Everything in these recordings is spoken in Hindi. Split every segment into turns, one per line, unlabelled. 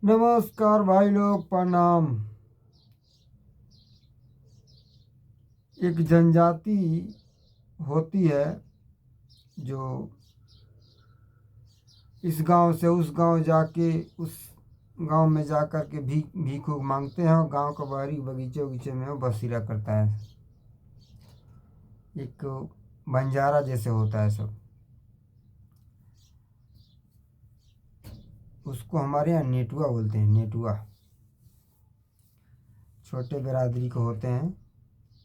नमस्कार भाई लोग, प्रणाम। एक जनजाति होती है जो इस गांव से उस गांव जाके उस गांव में जा कर के भीख मांगते हैं और गांव के बाहरी बगीचे बगीचे में वो बसेरा करता है। एक बंजारा जैसे होता है सब। उसको हमारे यहाँ नेटुआ बोलते हैं। नेटुआ छोटे बिरादरी को होते हैं,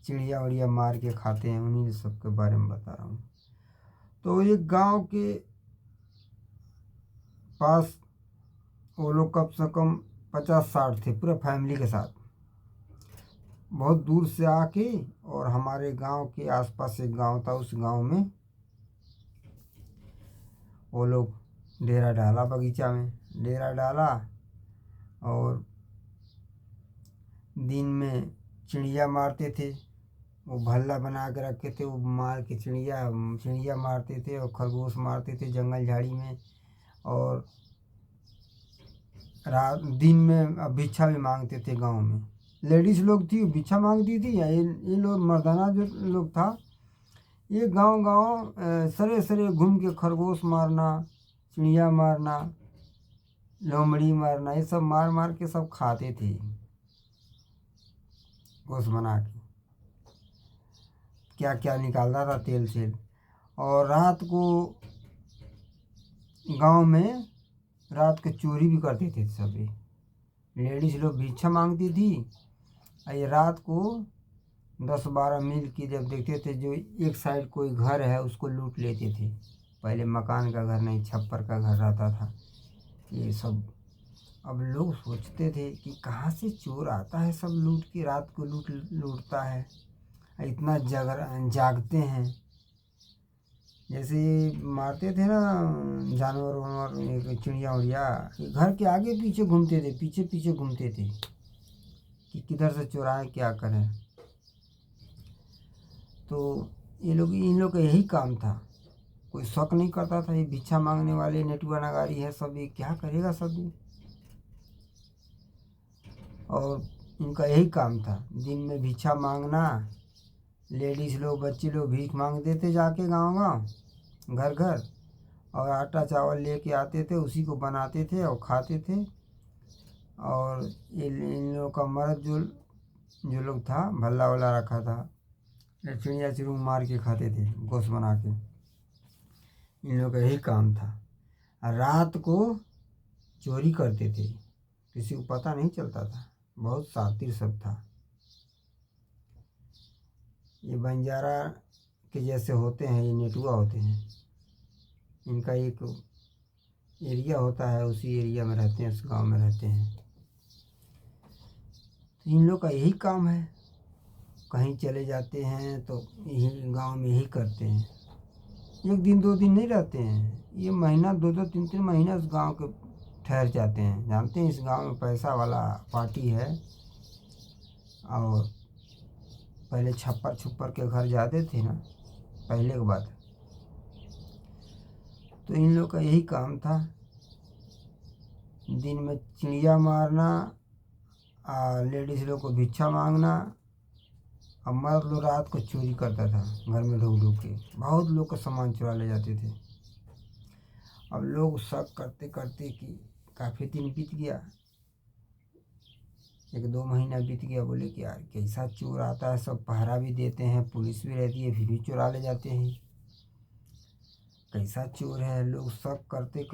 चिड़िया उड़िया मार के खाते हैं। उन्हीं सब के बारे में बता रहा हूँ। तो एक गांव के पास वो लोग कम से कम 50-60 थे, पूरा फैमिली के साथ। बहुत दूर से आके और हमारे गांव के आसपास एक गांव था, उस गांव में वो लोग डेरा डाला। बगीचा में डेरा डाला और दिन में चिड़िया मारते थे। वो भल्ला बना के रखे थे, वो मार के चिड़िया मारते थे और खरगोश मारते थे जंगल झाड़ी में। और रात दिन में भिक्षा भी मांगते थे। गांव में लेडीज़ लोग थी, भिक्षा मांगती थी। या ये लोग मर्दाना जो लोग था, ये गांव गांव सरे सरे घूम के खरगोश मारना, चिड़िया मारना, लोमड़ी मारना, ये सब मार मार के सब खाते थे गोश्त बना के। क्या क्या निकालता था तेल से। और रात को गांव में रात को चोरी भी करते थे सभी। लेडीज़ लोग भिक्षा मांगती थी, ये रात को 10-12 मील की जब देखते थे जो एक साइड कोई घर है उसको लूट लेते थे। पहले मकान का घर नहीं, छप्पर का घर रहता था ये सब। अब लोग सोचते थे कि कहाँ से चोर आता है, सब लूट के रात को लूटता है। इतना जागते हैं। जैसे मारते थे ना जानवर वानवर, चिड़िया उड़िया, घर के आगे पीछे घूमते थे, पीछे पीछे घूमते थे कि किधर से चुराएं क्या करें। तो इन लोग का यही काम था। कोई शक नहीं करता था ये भिक्षा मांगने वाले नेटुआ नगारी है सब, ये क्या करेगा सब ये। और इनका यही काम था दिन में भिक्षा मांगना। लेडीज़ लोग बच्चे लोग भीख मांगते थे जाके गांव गांव घर घर, और आटा चावल लेके आते थे, उसी को बनाते थे और खाते थे। और इन लोगों का मर्द जो लोग था, भल्ला वल्ला रखा था, चिड़िया चिड़ू मार के खाते थे गोश्त बना के। इन लोगों का यही काम था। रात को चोरी करते थे, किसी को पता नहीं चलता था। बहुत शातिर सब था। ये बंजारा के जैसे होते हैं, ये नेटुआ होते हैं। इनका एक एरिया होता है, उसी एरिया में रहते हैं, उस गांव में रहते हैं। तो इन लोग का यही काम है। कहीं चले जाते हैं तो यही गांव में यही करते हैं। एक दिन 2 दिन नहीं रहते हैं, ये महीना 2-2 3-3 महीना उस गांव के ठहर जाते हैं। जानते हैं इस गांव में पैसा वाला पार्टी है। और पहले छप्पर छुप्पर के घर जाते थे ना, पहले की बात। तो इन लोग का यही काम था, दिन में चिड़िया मारना, लेडीज़ लोग को भिक्षा मांगना। और मर्द लोग रात को चोरी करता था घर में ढूक ढूक के। बहुत लोग का सामान चुरा ले जाते थे। अब लोग शक करते करते कि काफ़ी दिन बीत गया, 1-2 महीना बीत गया। बोले कि यार कैसा चोर आता है, सब पहरा भी देते हैं, पुलिस भी रहती है, फिर भी चुरा ले जाते हैं। कैसा चोर है। लोग शक करते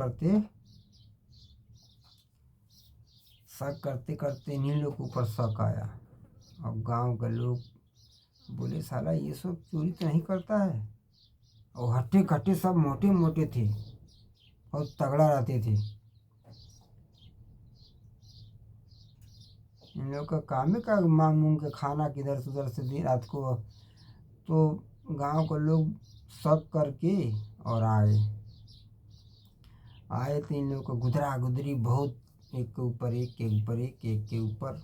करते इन्हीं लोग के ऊपर शक आया। अब गांव के लोग बोले साला ये सब चोरी तो नहीं करता है। और हट्टे कट्टे सब मोटे मोटे थे और तगड़ा रहते थे। इन लोग का काम है का मांग मूंग के खाना किधर से उधर से दिन रात को। तो गांव के लोग शक करके और आए तो इन लोग को गुदरा गुदरी बहुत, एक के ऊपर एक के ऊपर एक के ऊपर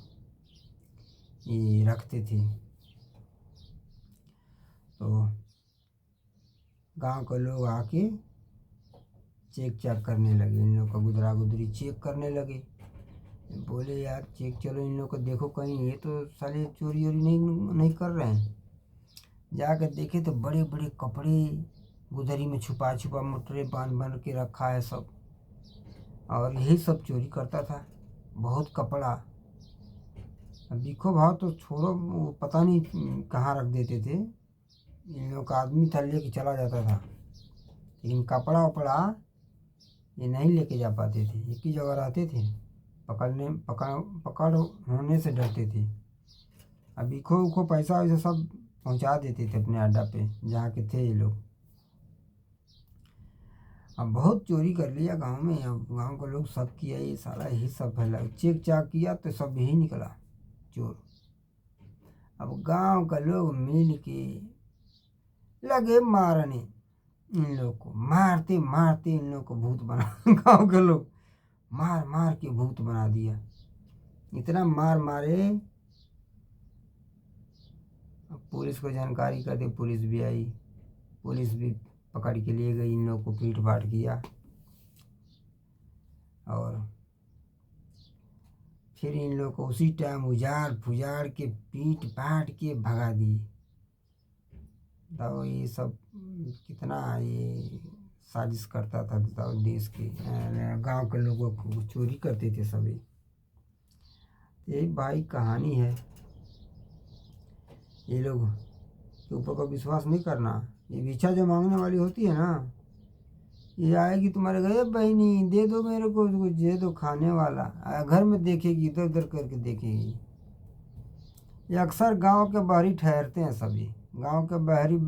ये रखते थे। तो गांव के लोग आके चेक चाक करने लगे, इन लोग का गुदरा गुदरी चेक करने लगे। बोले यार चेक चलो इन लोग को देखो कहीं ये तो साले चोरी वोरी नहीं कर रहे हैं। जाकर देखे तो बड़े बड़े कपड़े गुदरी में छुपा छुपा मोटरे बांध बांध के रखा है सब, और यही सब चोरी करता था। बहुत कपड़ा, अब बिको भाव तो छोड़ो, वो पता नहीं कहाँ रख देते थे। इन लोग का आदमी था लेके चला जाता था, लेकिन कपड़ा वपड़ा ये नहीं लेके जा पाते थे, एक ही जगह रहते थे। पकड़ होने से डरते थे। अब इखो उखो पैसा वैसा सब पहुंचा देते थे अपने अड्डा पे जहाँ के थे ये लोग। अब बहुत चोरी कर लिया गांव में। अब गांव के लोग सब किया, ये सारा यही सब फैला, चेक चाक किया तो सब यही निकला चोर। अब गांव का लोग मिल के लगे मारने इन लोग को, मारते मारते इन लोग को भूत बना गांव के लोग मार मार के भूत बना दिया। इतना मार मारे, अब पुलिस को जानकारी कर दी, पुलिस भी आई, पुलिस भी पकड़ के लिए गई, इन लोग को पीट पाट किया और फिर इन लोग को उसी टाइम उजाड़ फुजाड़ के पीट पाट के भगा दिए। तो ये सब कितना ये साजिश करता था, बताओ, देश के गांव के लोगों को चोरी करते थे सभी। यही भाई कहानी है। ये लोग के ऊपर का विश्वास नहीं करना। ये भिक्षा जो मांगने वाली होती है ना, ये आएगी तुम्हारे घर, बहनी दे दो मेरे को कुछ, दे दो खाने वाला, घर में देखेगी, इधर उधर करके देखेगी। ये अक्सर गांव के बाहरी ठहरते हैं सभी। गांव के बाहरी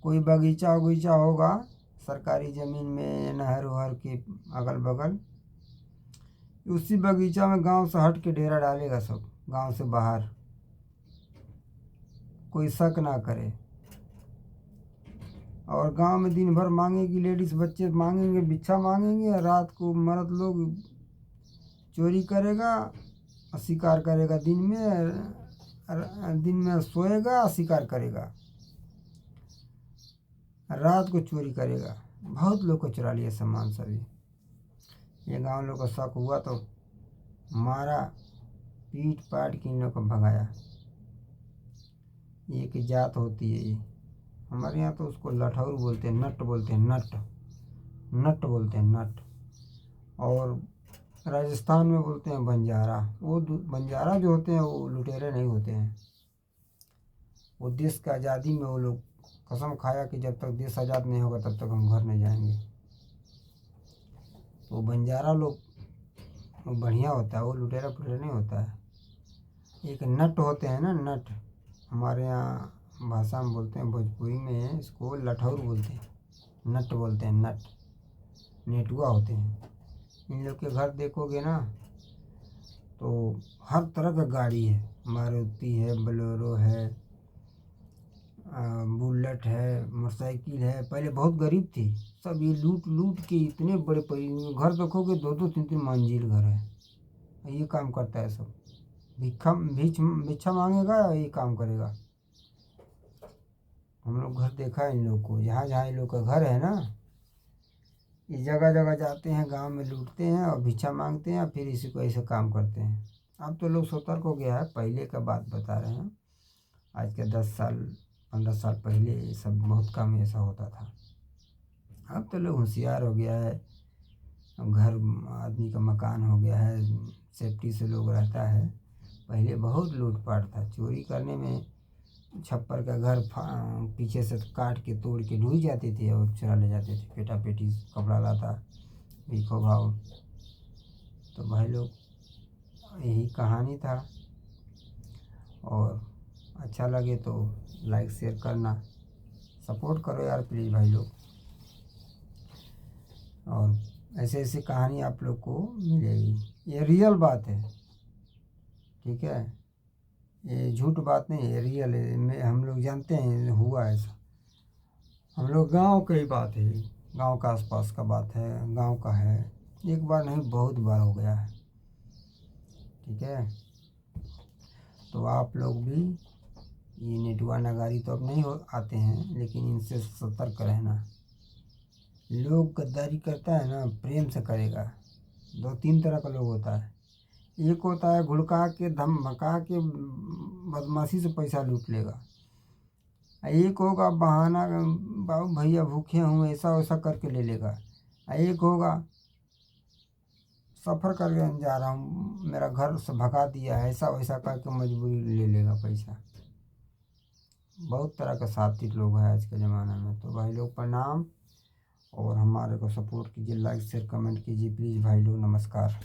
कोई बगीचा वगीचा होगा सरकारी ज़मीन में, नहर वहर के अगल बगल, उसी बगीचा में गांव से हट के डेरा डालेगा सब, गांव से बाहर, कोई शक ना करे। और गांव में दिन भर मांगेगी, लेडीज़ बच्चे मांगेंगे, भिक्षा मांगेंगे, रात को मर्द लोग चोरी करेगा, शिकार करेगा, दिन में सोएगा, शिकार करेगा, रात को चोरी करेगा। बहुत लोग को चुरा लिया सामान सभी। ये गांव लोग का शक हुआ तो मारा, पीट पाट के इन लोग को भगाया। ये की जात होती है ये, हमारे यहाँ तो उसको लठौर बोलते हैं, नट बोलते हैं, नट बोलते हैं, नट। और राजस्थान में बोलते हैं बंजारा। वो बंजारा जो होते हैं वो लुटेरे नहीं होते हैं। वो देश की आज़ादी में वो लोग कसम खाया कि जब तक देश आज़ाद नहीं होगा तब तक हम घर नहीं जाएंगे। तो बंजारा लोग वो बढ़िया होता है, वो लुटेरा पुटेरा नहीं होता है। एक नट होते हैं ना, नट, हमारे यहाँ भाषा में बोलते हैं, भोजपुरी में इसको लठौर बोलते हैं, नट बोलते हैं, नट, नेटुआ होते हैं। इन लोग के घर देखोगे ना तो हर तरह का गाड़ी है, मारुति है, बोलेरो है, बुलेट है, मोटरसाइकिल है। पहले बहुत गरीब थी, सब ये लूट लूट के इतने बड़े घर देखोगे, दो दो तीन तीन मंजिल घर है। ये काम करता है सब, भिक्षा मांगेगा, ये काम करेगा। हम लोग घर देखा है इन लोग को, जहाँ जहाँ इन लोग का घर है ना, ये जगह जगह जाते हैं, गांव में लूटते हैं और भिक्षा मांगते हैं, फिर इसी को ऐसे काम करते हैं। अब तो लोग सतर्क हो गया है, पहले का बात बता रहे हैं, आज के 10 साल 15 साल पहले ये सब बहुत कम ऐसा होता था। अब तो लोग होशियार हो गया है, घर आदमी का मकान हो गया है, सेफ्टी से लोग रहता है। पहले बहुत लूटपाट था, चोरी करने में छप्पर का घर पीछे से काट के तोड़ के ढूंढ जाते थे और चुरा ले जाते थे, पेटा पेटी कपड़ा लाता, भीखो भाव। तो भाई लोग यही कहानी था, और अच्छा लगे तो लाइक शेयर करना, सपोर्ट करो यार प्लीज़ भाई लोग। और ऐसे ऐसी कहानी आप लोग को मिलेगी, ये रियल बात है, ठीक है, ये झूठ बात नहीं है, रियल है। में हम लोग जानते हैं हुआ ऐसा, हम लोग गांव की बात है, गांव का आसपास का बात है, गांव का है, एक बार नहीं बहुत बार हो गया है, ठीक है। तो आप लोग भी, ये नेटुआ नगारी तो अब नहीं आते हैं, लेकिन इनसे सतर्क रहना। लोग गद्दारी करता है ना, प्रेम से करेगा। 2-3 तरह का लोग होता है, एक होता है घुड़का के धमका के बदमाशी से पैसा लूट लेगा, एक होगा बहाना बाबू भैया भूखे हूँ ऐसा वैसा करके ले लेगा, एक होगा सफ़र करके जा रहा हूँ मेरा घर से भगा दिया है ऐसा वैसा करके मजबूरी ले लेगा पैसा। बहुत तरह का शातिर लोग हैं आज के ज़माने में। तो भाई लोग प्रणाम, और हमारे को सपोर्ट कीजिए, लाइक शेयर कमेंट कीजिए प्लीज़ भाई लोग, नमस्कार।